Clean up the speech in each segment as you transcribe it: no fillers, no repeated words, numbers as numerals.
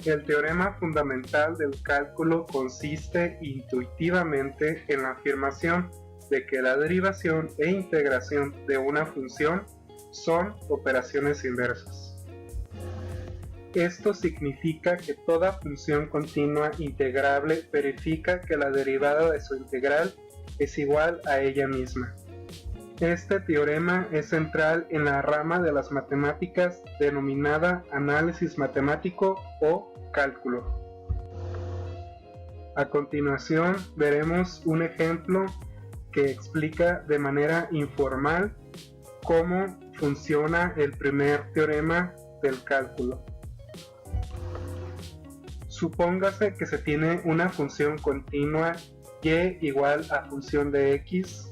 El teorema fundamental del cálculo consiste intuitivamente en la afirmación de que la derivación e integración de una función son operaciones inversas. Esto significa que toda función continua integrable verifica que la derivada de su integral es igual a ella misma. Este teorema es central en la rama de las matemáticas denominada análisis matemático o cálculo. A continuación veremos un ejemplo que explica de manera informal cómo funciona el primer teorema del cálculo. Supóngase que se tiene una función continua y igual a función de x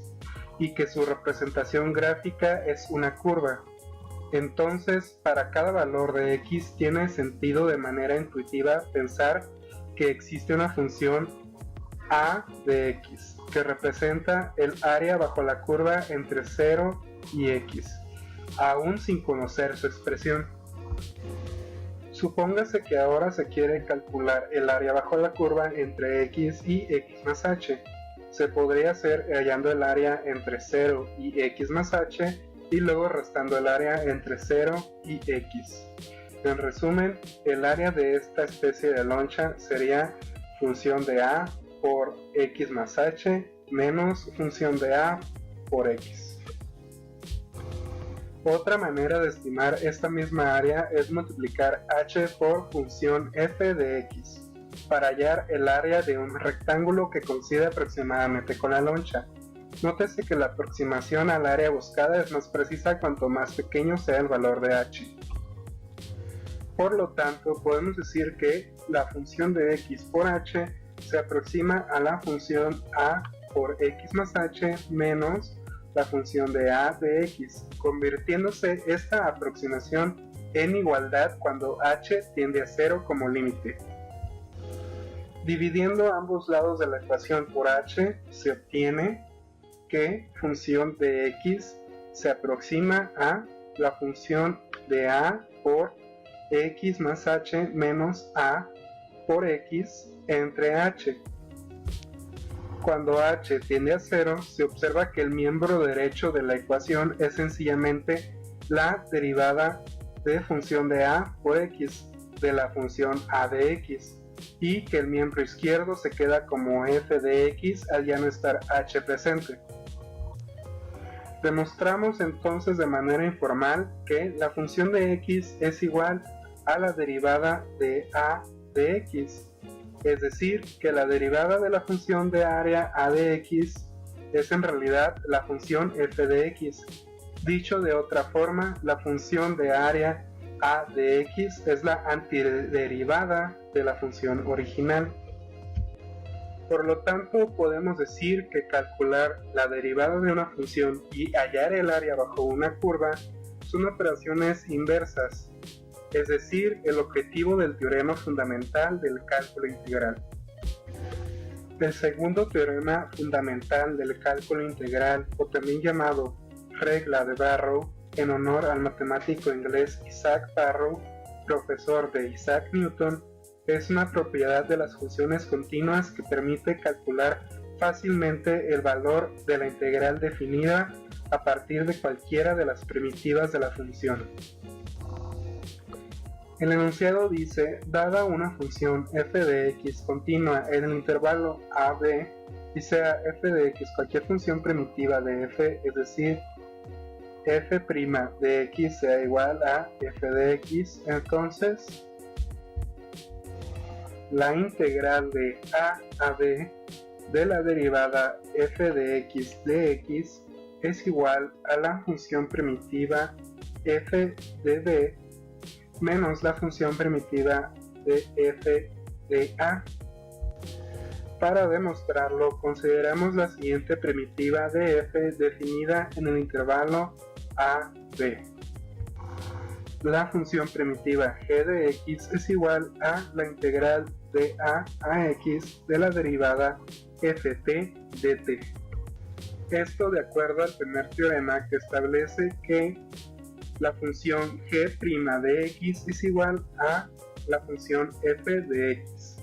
y que su representación gráfica es una curva. Entonces, para cada valor de x tiene sentido de manera intuitiva pensar que existe una función a de x, que representa el área bajo la curva entre 0 y x, aún sin conocer su expresión. Supóngase que ahora se quiere calcular el área bajo la curva entre x y x más h. Se podría hacer hallando el área entre 0 y x más h y luego restando el área entre 0 y x. En resumen, el área de esta especie de loncha sería función de a por x más h menos función de a por x. Otra manera de estimar esta misma área es multiplicar h por función f de x para hallar el área de un rectángulo que coincide aproximadamente con la loncha. Nótese que la aproximación al área buscada es más precisa cuanto más pequeño sea el valor de h. Por lo tanto, podemos decir que la función de x por h se aproxima a la función a por x más h menos la función de a de x, convirtiéndose esta aproximación en igualdad cuando h tiende a 0 como límite. Dividiendo ambos lados de la ecuación por h, se obtiene que función de x se aproxima a la función de a por x más h menos a por x entre h. Cuando h tiende a 0, se observa que el miembro derecho de la ecuación es sencillamente la derivada de función de a por x de la función a de x, y que el miembro izquierdo se queda como f de x al ya no estar h presente. Demostramos entonces de manera informal que la función de x es igual a la derivada de a de x, es decir, que la derivada de la función de área a de x es en realidad la función f de x. Dicho de otra forma, la función de área a de x es la antiderivada de la función original. Por lo tanto, podemos decir que calcular la derivada de una función y hallar el área bajo una curva son operaciones inversas, es decir, el objetivo del teorema fundamental del cálculo integral. El segundo teorema fundamental del cálculo integral, o también llamado regla de Barrow, en honor al matemático inglés Isaac Barrow, profesor de Isaac Newton, es una propiedad de las funciones continuas que permite calcular fácilmente el valor de la integral definida a partir de cualquiera de las primitivas de la función. El enunciado dice, dada una función f de x continua en el intervalo a b y sea f de x cualquier función primitiva de f, es decir, f' de x sea igual a f de x, entonces la integral de a b de la derivada f de x es igual a la función primitiva f de b menos la función primitiva de f de a. Para demostrarlo, consideramos la siguiente primitiva de f definida en el intervalo a b. La función primitiva g de x es igual a la integral de a x de la derivada ft dt. Esto de acuerdo al primer teorema que establece que la función g' de x es igual a la función f de x.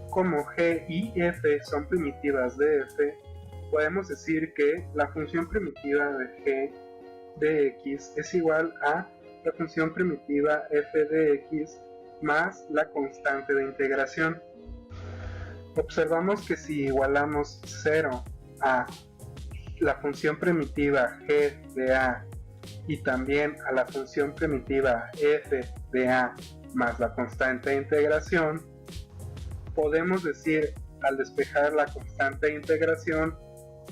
Como g y f son primitivas de f, podemos decir que la función primitiva de g de x es igual a la función primitiva f de x más la constante de integración. Observamos que si igualamos 0 a la función primitiva g de a y también a la función primitiva f de a más la constante de integración, podemos decir al despejar la constante de integración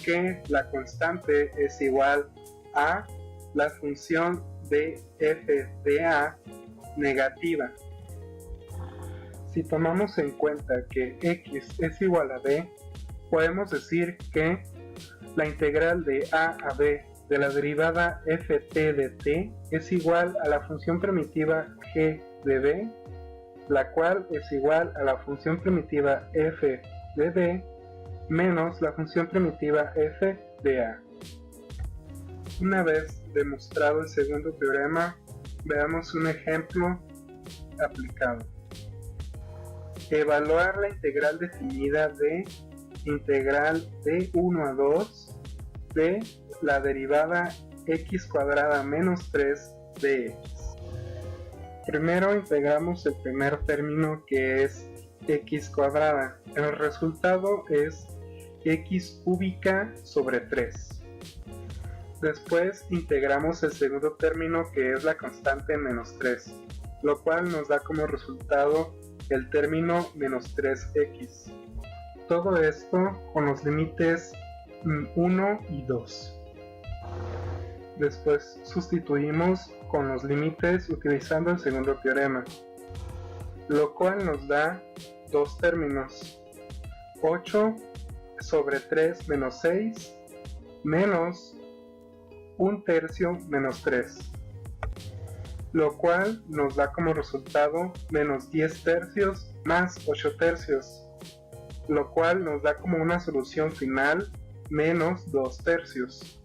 que la constante es igual a la función de f de a negativa. Si tomamos en cuenta que x es igual a b, podemos decir que la integral de a b de la derivada ft de t es igual a la función primitiva g de b, la cual es igual a la función primitiva f de b menos la función primitiva f de a. Una vez demostrado el segundo teorema, veamos un ejemplo aplicado. Evaluar la integral definida de integral de 1 a 2 de la derivada x cuadrada menos 3 de x. Primero integramos el primer término, que es x cuadrada. El resultado es x cúbica sobre 3. Después integramos el segundo término, que es la constante menos 3, lo cual nos da como resultado el término menos 3x. Todo esto con los límites 1 y 2. Después sustituimos con los límites utilizando el segundo teorema, lo cual nos da dos términos: 8 sobre 3 menos 6 menos 1/3 menos 3, lo cual nos da como resultado menos 10/3 más 8/3, lo cual nos da como una solución final menos 2/3.